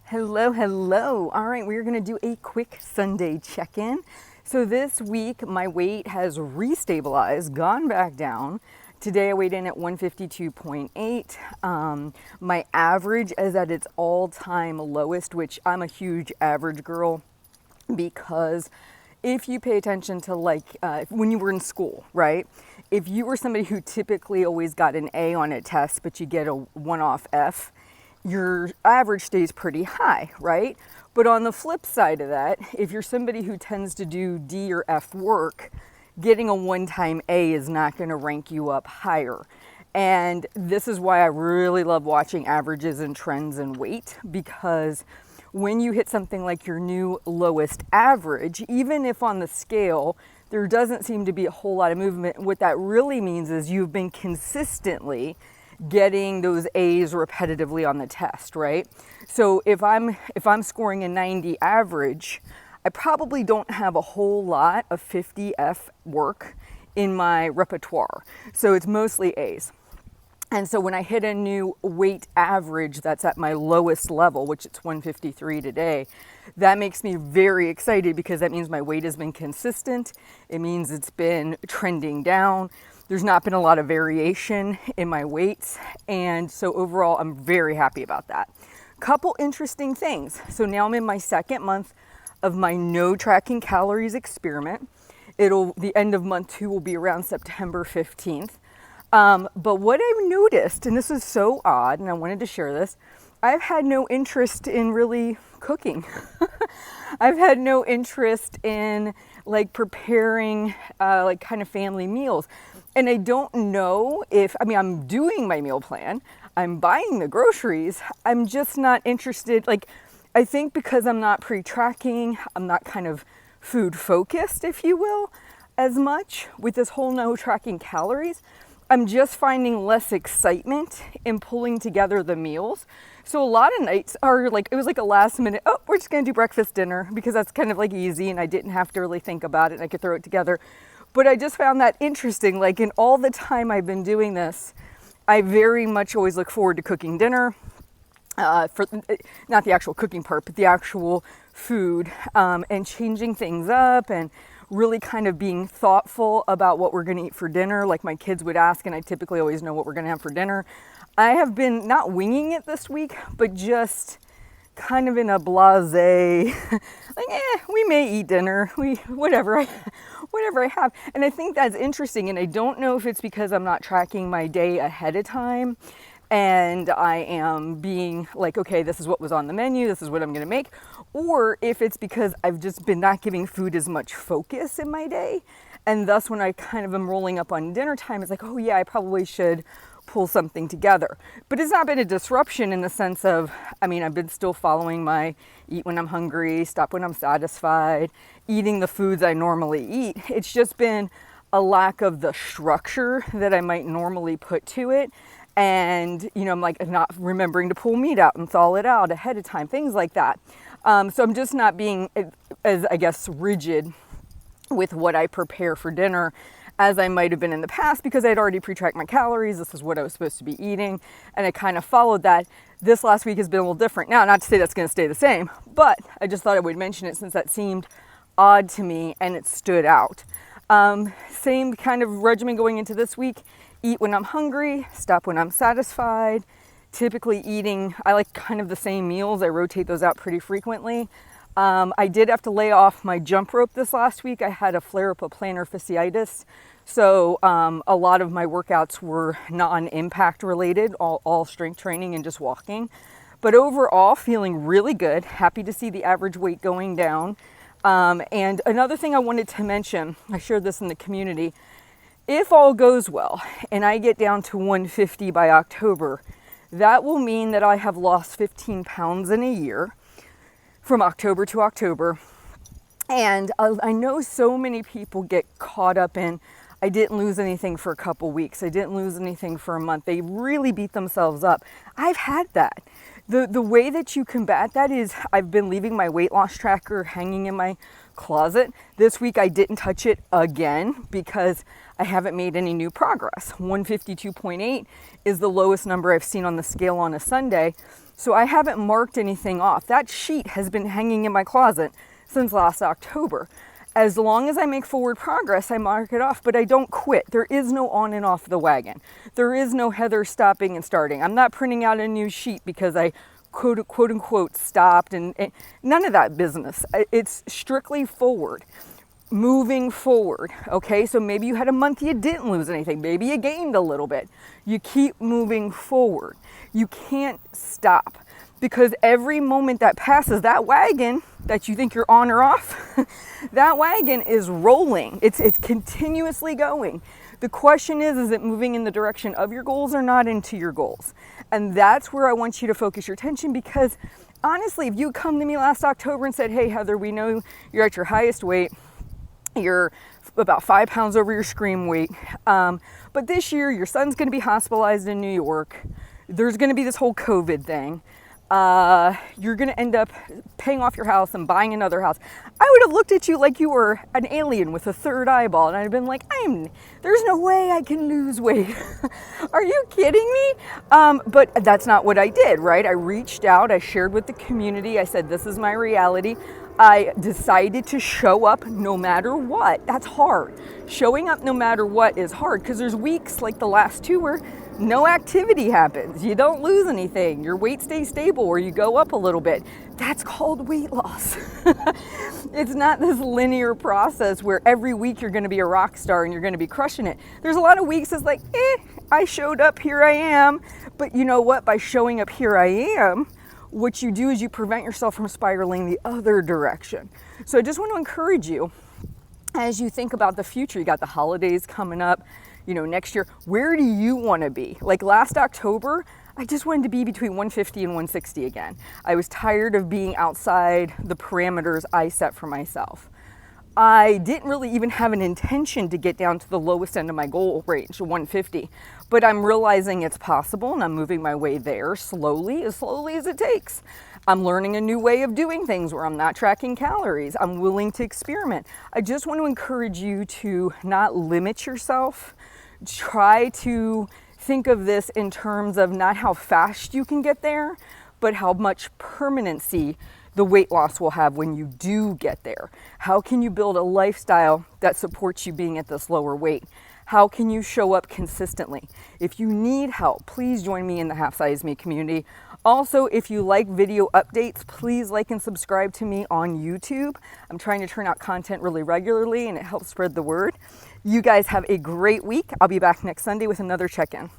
Hello, hello. All right, we're going to do a quick Sunday check-in. So this week, my weight has restabilized, gone back down. Today, I weighed in at 152.8. My average is at its all-time lowest, which I'm a huge average girl because if you pay attention to when you were in school, right? If you were somebody who typically always got an A on a test, but you get a one-off F, your average stays pretty high, right? But on the flip side of that, if you're somebody who tends to do D or F work, getting a one-time A is not going to rank you up higher. And this is why I really love watching averages and trends and weight, because when you hit something like your new lowest average, even if on the scale there doesn't seem to be a whole lot of movement, what that really means is you've been consistently getting those A's repetitively on the test, right? So if I'm scoring a 90 average, I probably don't have a whole lot of 50F work in my repertoire. So it's mostly A's. And so when I hit a new weight average that's at my lowest level, which it's 153 today, that makes me very excited because that means my weight has been consistent. It means it's been trending down. There's not been a lot of variation in my weights. And so overall, I'm very happy about that. Couple interesting things. So now I'm in my second month of my no tracking calories experiment. The end of month 2 will be around September 15th. But what I've noticed, and this is so odd, and I wanted to share this, I've had no interest in really cooking. I've had no interest in preparing kind of family meals. And I don't know I'm doing my meal plan, I'm buying the groceries, I'm just not interested. I think because I'm not pre-tracking, I'm not kind of food focused, if you will, as much with this whole no tracking calories. I'm just finding less excitement in pulling together the meals. So a lot of nights are it was a last minute, oh, we're just gonna do breakfast, dinner, because that's kind of easy and I didn't have to really think about it and I could throw it together. But I just found that interesting. In all the time I've been doing this, I very much always look forward to cooking dinner, for not the actual cooking part, but the actual food, and changing things up and really kind of being thoughtful about what we're going to eat for dinner. Like my kids would ask, and I typically always know what we're going to have for dinner. I have been not winging it this week, but just kind of in a blasé, we may eat dinner, whatever I have. And I think that's interesting. And I don't know if it's because I'm not tracking my day ahead of time and I am being okay, this is what was on the menu, this is what I'm going to make, or if it's because I've just been not giving food as much focus in my day. And thus when I kind of am rolling up on dinner time, it's oh yeah, I probably should pull something together. But it's not been a disruption in the sense of, I've been still following my eat when I'm hungry, stop when I'm satisfied, eating the foods I normally eat. It's just been a lack of the structure that I might normally put to it. And, I'm not remembering to pull meat out and thaw it out ahead of time, things like that. So I'm just not being as, rigid with what I prepare for dinner as I might have been in the past, because I'd already pre-tracked my calories. This is what I was supposed to be eating. And I kind of followed that. This last week has been a little different. Now, not to say that's going to stay the same, but I just thought I would mention it since that seemed odd to me and it stood out. Same kind of regimen going into this week. Eat when I'm hungry, stop when I'm satisfied. Typically eating, I like kind of the same meals. I rotate those out pretty frequently. I did have to lay off my jump rope this last week. I had a flare-up of plantar fasciitis. So a lot of my workouts were non-impact related, all strength training and just walking. But overall, feeling really good. Happy to see the average weight going down. And another thing I wanted to mention, I shared this in the community. If all goes well and I get down to 150 by October, that will mean that I have lost 15 pounds in a year from October to October. And I know so many people get caught up in, I didn't lose anything for a couple weeks, I didn't lose anything for a month. They really beat themselves up. I've had that. The way that you combat that is I've been leaving my weight loss tracker hanging in my closet. This week I didn't touch it again because I haven't made any new progress. 152.8 is the lowest number I've seen on the scale on a Sunday. So I haven't marked anything off. That sheet has been hanging in my closet since last October. As long as I make forward progress, I mark it off, but I don't quit. There is no on and off the wagon. There is no Heather stopping and starting. I'm not printing out a new sheet because I quote unquote stopped, and none of that business. It's strictly forward, moving forward. Okay, so maybe you had a month you didn't lose anything, maybe you gained a little bit. You keep moving forward. You can't stop, because every moment that passes, that wagon that you think you're on or off, that wagon is rolling. It's continuously going. The question is it moving in the direction of your goals or not into your goals? And that's where I want you to focus your attention, because honestly, if you come to me last October and said, hey, Heather, we know you're at your highest weight, you're about 5 pounds over your scream weight, but this year your son's going to be hospitalized in New York. There's going to be this whole COVID thing. You're going to end up paying off your house and buying another house. I would have looked at you like you were an alien with a third eyeball, and I'd have been like, there's no way I can lose weight. Are you kidding me? But that's not what I did, right? I reached out, I shared with the community, I said, this is my reality. I decided to show up no matter what. That's hard. Showing up no matter what is hard, because there's weeks like the last 2 where no activity happens. You don't lose anything. Your weight stays stable, or you go up a little bit. That's called weight loss. It's not this linear process where every week you're going to be a rock star and you're going to be crushing it. There's a lot of weeks it's like, I showed up, here I am. But you know what? By showing up, here I am, what you do is you prevent yourself from spiraling the other direction. So I just want to encourage you, as you think about the future, you got the holidays coming up, next year, where do you want to be? Like last October, I just wanted to be between 150 and 160 again. I was tired of being outside the parameters I set for myself. I didn't really even have an intention to get down to the lowest end of my goal range, 150, but I'm realizing it's possible, and I'm moving my way there slowly as it takes. I'm learning a new way of doing things where I'm not tracking calories. I'm willing to experiment. I just want to encourage you to not limit yourself. Try to think of this in terms of not how fast you can get there, but how much permanency the weight loss will have when you do get there. How can you build a lifestyle that supports you being at this lower weight? How can you show up consistently? If you need help, please join me in the Half Size Me community. Also, if you like video updates, please like and subscribe to me on YouTube. I'm trying to turn out content really regularly, and it helps spread the word. You guys have a great week. I'll be back next Sunday with another check-in.